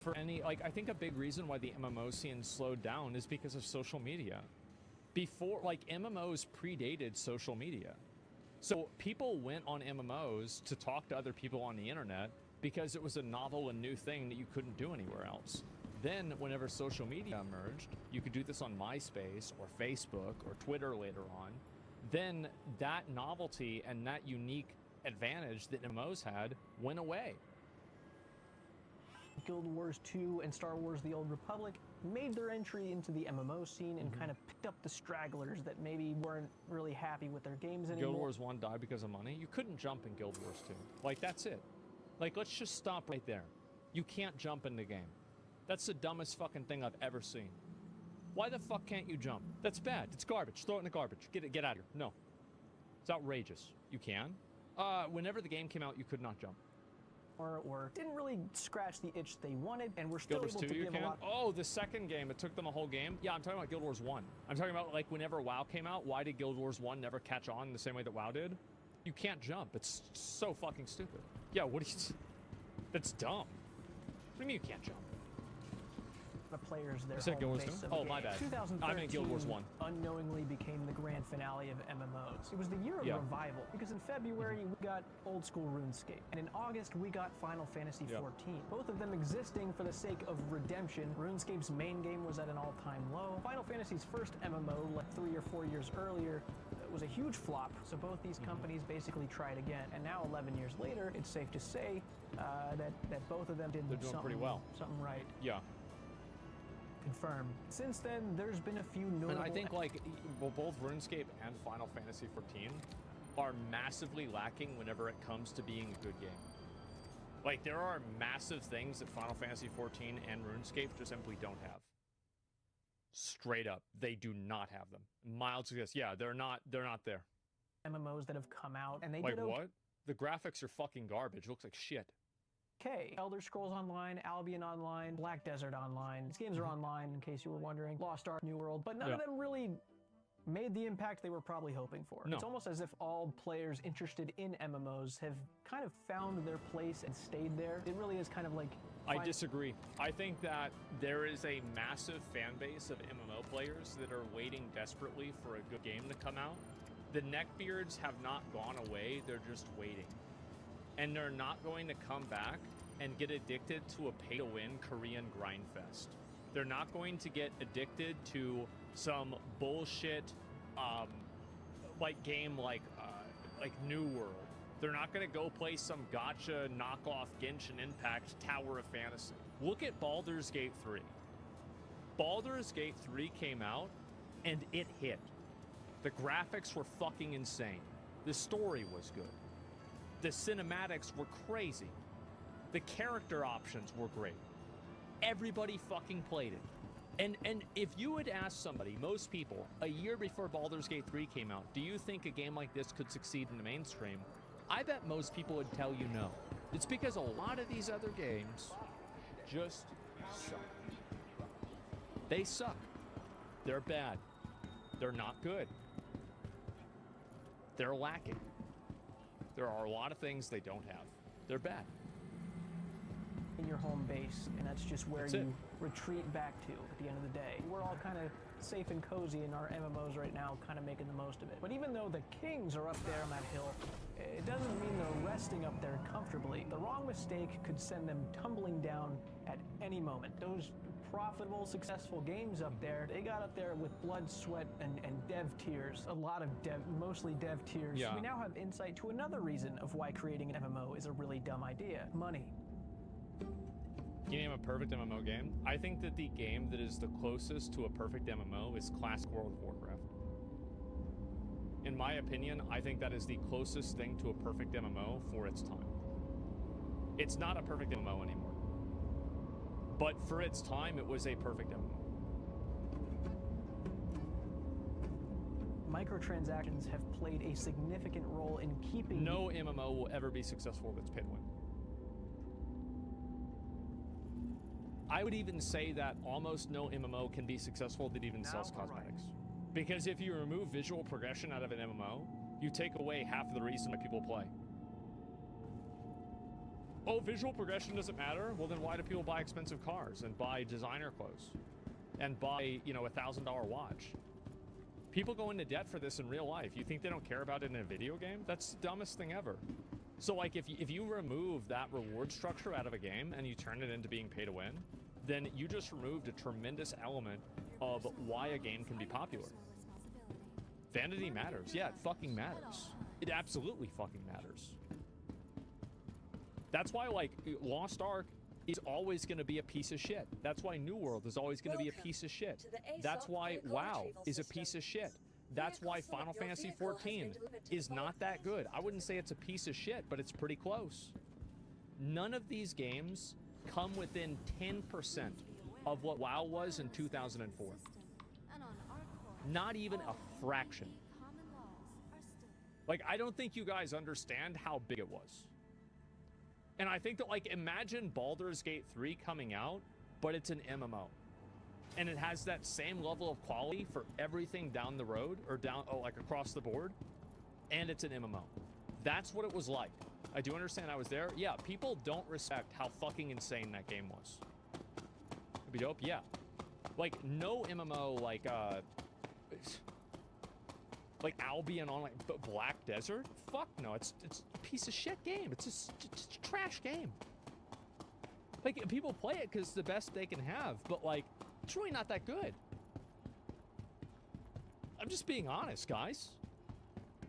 for any, like, I think a big reason why the MMO scene slowed down is because of social media. Before, like, MMOs predated social media. So people went on MMOs to talk to other people on the internet because it was a novel and new thing that you couldn't do anywhere else. Then, whenever social media emerged, you could do this on MySpace or Facebook or Twitter later on. Then that novelty and that unique advantage that MMOs had went away. Guild Wars 2 and Star Wars The Old Republic made their entry into the MMO scene and kind of picked up the stragglers that maybe weren't really happy with their games anymore. Guild Wars 1 died because of money. You couldn't jump in Guild Wars 2. Like, that's it. Like, let's just stop right there. You can't jump in the game. That's the dumbest fucking thing I've ever seen. Why the fuck can't you jump? That's bad. It's garbage. Throw it in the garbage. Get out of here. No. It's outrageous. You can. Whenever the game came out, you could not jump. Or didn't really scratch the itch they wanted, and we're still able to give a lot. Oh, the second game, it took them a whole game. Yeah, I'm talking about Guild Wars 1. I'm talking about, like, whenever WoW came out, why did Guild Wars 1 never catch on the same way that WoW did? You can't jump. It's so fucking stupid. Yeah, what do you... That's dumb. What do you mean you can't jump? The players there. Oh, my bad. 2013 I'm in Guild Wars 1. Unknowingly became the grand finale of MMOs. It was the year of revival, because in February we got old school RuneScape, and in August we got Final Fantasy XIV. Both of them existing for the sake of redemption. RuneScape's main game was at an all-time low. Final Fantasy's first MMO, like 3 or 4 years earlier, was a huge flop. So both these companies basically tried again, and now 11 years later, it's safe to say that both of them did pretty well. Something right. Yeah. Confirmed. Since then, there's been a few notable... And I think, like, well, both RuneScape and Final Fantasy XIV are massively lacking whenever it comes to being a good game. Like, there are massive things that Final Fantasy XIV and RuneScape just simply don't have. Straight up, they do not have them. Mild suggest, yeah, they're not there. MMOs that have come out, and they did what? The graphics are fucking garbage. It looks like shit. Okay, Elder Scrolls Online, Albion Online, Black Desert Online. These games are online, in case you were wondering. Lost Ark, New World, but none of them really made the impact they were probably hoping for. No. It's almost as if all players interested in MMOs have kind of found their place and stayed there. It really is kind of like... I disagree. I think that there is a massive fan base of MMO players that are waiting desperately for a good game to come out. The neckbeards have not gone away, they're just waiting. And they're not going to come back and get addicted to a pay-to-win Korean grind fest. They're not going to get addicted to some bullshit, like game like New World. They're not going to go play some gacha knockoff Genshin Impact Tower of Fantasy. Look at Baldur's Gate 3. Baldur's Gate 3 came out, and it hit. The graphics were fucking insane. The story was good. The cinematics were crazy. The character options were great. Everybody fucking played it. And if you would ask somebody, most people, a year before Baldur's Gate 3 came out, do you think a game like this could succeed in the mainstream? I bet most people would tell you no. It's because a lot of these other games just suck. They suck. They're bad. They're not good. They're lacking. There are a lot of things they don't have. They're bad. In your home base, and that's just where you retreat back to at the end of the day. We're all kind of safe and cozy in our MMOs right now, kind of making the most of it. But even though the kings are up there on that hill, it doesn't mean they're resting up there comfortably. The wrong mistake could send them tumbling down at any moment. Those profitable, successful games up there, they got up there with blood, sweat, and dev tears. A lot of mostly dev tears. Yeah. We now have insight to another reason of why creating an MMO is a really dumb idea. Money. Can you name a perfect MMO game? I think that the game that is the closest to a perfect MMO is classic World of Warcraft. In my opinion, I think that is the closest thing to a perfect MMO for its time. It's not a perfect MMO anymore. But for its time, it was a perfect MMO. Microtransactions have played a significant role in keeping... No MMO will ever be successful if it's pay to win. I would even say that almost no MMO can be successful that even sells cosmetics. Because if you remove visual progression out of an MMO, you take away half of the reason why people play. Oh, visual progression doesn't matter? Well, then why do people buy expensive cars and buy designer clothes and buy, you know, $1,000 watch? People go into debt for this in real life. You think they don't care about it in a video game? That's the dumbest thing ever. So, like, if you remove that reward structure out of a game and you turn it into being pay to win, then you just removed a tremendous element of why a game can be popular. Vanity matters. Yeah, it fucking matters. It absolutely fucking matters. That's why, like, Lost Ark is always going to be a piece of shit. That's why New World is always going to be a piece of shit. That's why WoW is a piece of shit. That's why Final Fantasy XIV is not that good. I wouldn't say it's a piece of shit, but it's pretty close. None of these games come within 10% of what WoW was in 2004. Not even a fraction. Like, I don't think you guys understand how big it was. And I think that, like, imagine Baldur's Gate 3 coming out, but it's an MMO. And it has that same level of quality for everything down the road, or like across the board, and it's an MMO. That's what it was like. I do understand I was there. Yeah, people don't respect how fucking insane that game was. It'd be dope, yeah. Like, no MMO, like Albion on, like, Black Desert? Fuck no, it's a piece of shit game. It's a trash game. Like, people play it because it's the best they can have, but, like, it's really not that good. I'm just being honest, guys.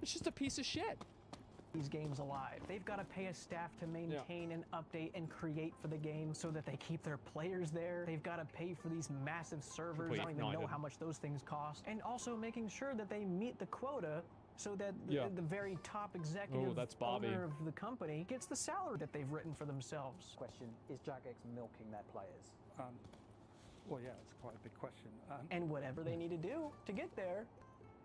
It's just a piece of shit. These games alive. They've got to pay a staff to maintain and update and create for the game so that they keep their players there. They've got to pay for these massive servers. I don't even know how much those things cost. And also making sure that they meet the quota so that the very top executive owner of the company gets the salary that they've written for themselves. Question, is Jagex milking their players? Well, yeah, it's quite a big question. And whatever they need to do to get there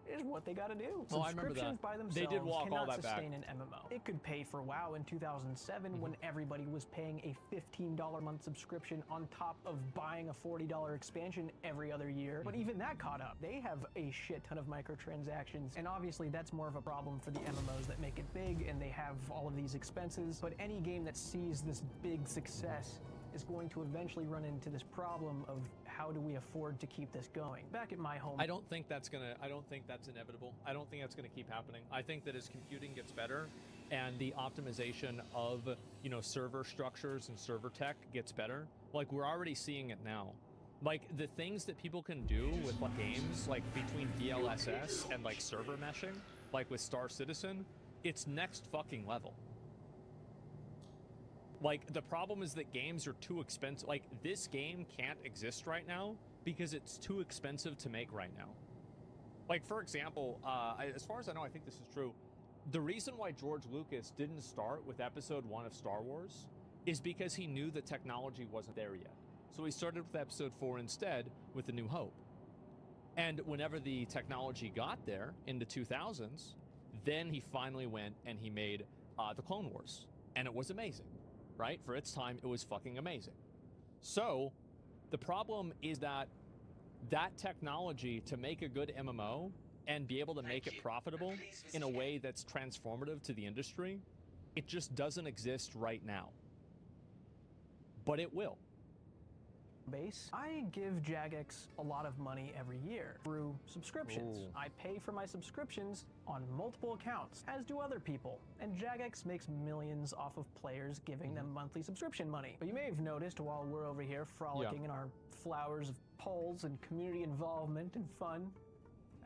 is what they got to do. Oh, I remember that. Subscriptions by themselves They did walk all that sustain an MMO. It could pay for WoW in 2007 when everybody was paying a $15 a month subscription on top of buying a $40 expansion every other year. But even that caught up. They have a shit ton of microtransactions, and obviously that's more of a problem for the MMOs that make it big and they have all of these expenses. But any game that sees this big success is going to eventually run into this problem of how do we afford to keep this going. Back at my home, I don't think that's inevitable. I don't think that's gonna keep happening. I think that as computing gets better and the optimization of, you know, server structures and server tech gets better, like, we're already seeing it now. Like, the things that people can do with, like, games, like between DLSS and, like, server meshing, like with Star Citizen, it's next fucking level. Like, the problem is that games are too expensive. Like, this game can't exist right now because it's too expensive to make right now. Like, for example, as far as I know, I think this is true. The reason why George Lucas didn't start with Episode 1 of Star Wars is because he knew the technology wasn't there yet. So he started with Episode 4 instead with A New Hope. And whenever the technology got there in the 2000s, then he finally went and he made the Clone Wars. And it was amazing. Right? For its time, it was fucking amazing. So, the problem is that that technology to make a good MMO and be able to make it profitable in a way that's transformative to the industry, it just doesn't exist right now. But it will. Base. I give Jagex a lot of money every year through subscriptions. Ooh. I pay for my subscriptions on multiple accounts, as do other people. And Jagex makes millions off of players giving them monthly subscription money. But you may have noticed while we're over here frolicking in our flowers of polls and community involvement and fun,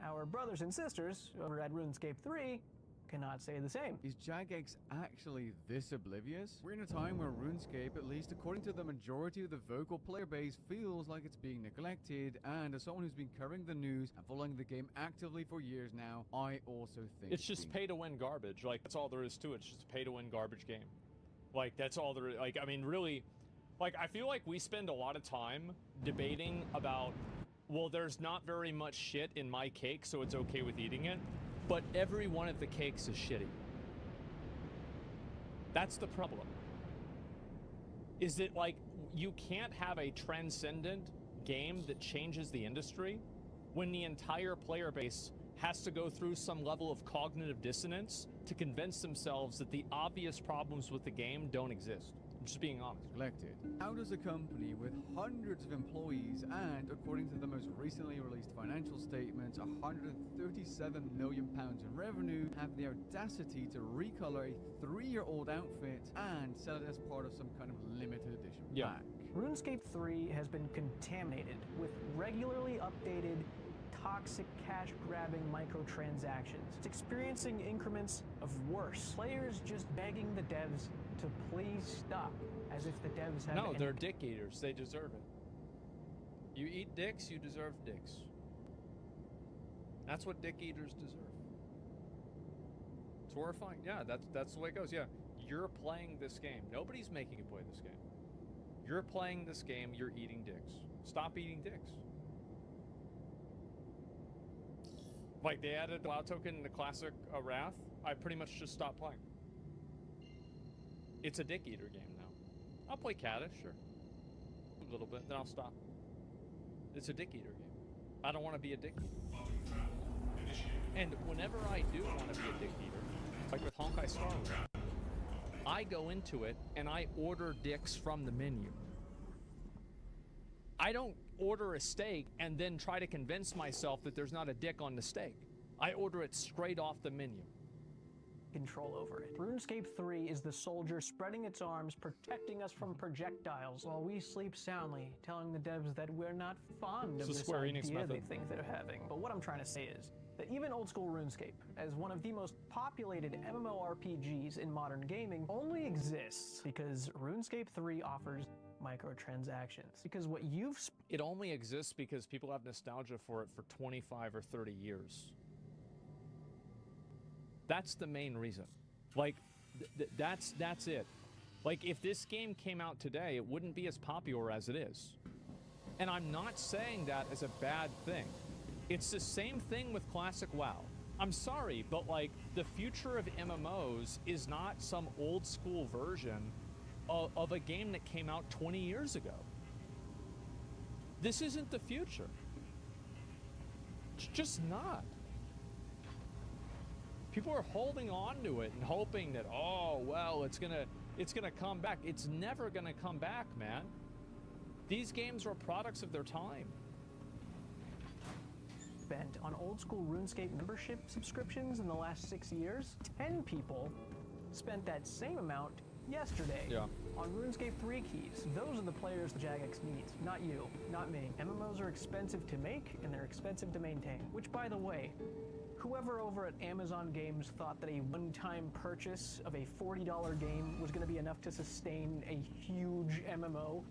our brothers and sisters over at RuneScape 3 cannot say the same. Is Jagex actually this oblivious? We're in a time where RuneScape, at least according to the majority of the vocal player base, feels like it's being neglected, and as someone who's been covering the news and following the game actively for years now, I also think it's just pay-to-win garbage. Like, that's all there is to it. It's just a pay-to-win garbage game. Like, that's all there is. Like, I mean, really, like, I feel like we spend a lot of time debating about, well, there's not very much shit in my cake, so it's okay with eating it. But every one of the cakes is shitty. That's the problem. Is that, like, you can't have a transcendent game that changes the industry when the entire player base has to go through some level of cognitive dissonance to convince themselves that the obvious problems with the game don't exist. Just being honest. Neglected. How does a company with hundreds of employees and, according to the most recently released financial statements, £137 million in revenue, have the audacity to recolor a 3-year-old outfit and sell it as part of some kind of limited edition pack? RuneScape 3 has been contaminated with regularly updated toxic cash-grabbing microtransactions. It's experiencing increments of worse. Players just begging the devs to please stop, as if the devs have No, they're dick eaters. They deserve it. You eat dicks, you deserve dicks. That's what dick eaters deserve. It's horrifying. Yeah, that's the way it goes. Yeah, you're playing this game. Nobody's making you play this game. You're playing this game, you're eating dicks. Stop eating dicks. Like, they added the WoW token in the classic Wrath. I pretty much just stopped playing. It's a dick eater game now. I'll play Kaddish, sure. A little bit, then I'll stop. It's a dick eater game. I don't want to be a dick eater. And whenever I do want to be a dick eater, like with Honkai Star Rail, I go into it and I order dicks from the menu. I don't order a steak and then try to convince myself that there's not a dick on the steak. I order it straight off the menu. Control over it. RuneScape 3 is the soldier spreading its arms, protecting us from projectiles, while we sleep soundly, telling the devs that we're not fond of this Square Enix idea method. they think they're having. But what I'm trying to say is that even old school RuneScape, as one of the most populated MMORPGs in modern gaming, only exists because RuneScape 3 offers microtransactions. Because what you've... It only exists because people have nostalgia for it for 25 or 30 years. That's the main reason. Like, that's it. Like, if this game came out today, it wouldn't be as popular as it is. And I'm not saying that as a bad thing. It's the same thing with classic WoW. I'm sorry, but like, the future of MMOs is not some old school version of a game that came out 20 years ago. This isn't the future. It's just not. People are holding on to it and hoping that, oh, well, it's gonna come back. It's never gonna come back, man. These games are products of their time. Spent on old school RuneScape membership subscriptions in the last 6 years. 10 people spent that same amount yesterday on RuneScape 3 keys. Those are the players the Jagex needs, not you, not me. MMOs are expensive to make and they're expensive to maintain, which, by the way, whoever over at Amazon Games thought that a one-time purchase of a $40 game was going to be enough to sustain a huge MMO,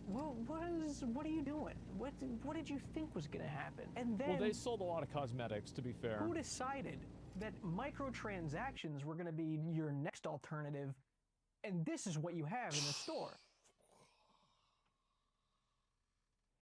what are you doing? What did you think was going to happen? And then, well, they sold a lot of cosmetics, to be fair. Who decided that microtransactions were going to be your next alternative, and this is what you have in the store?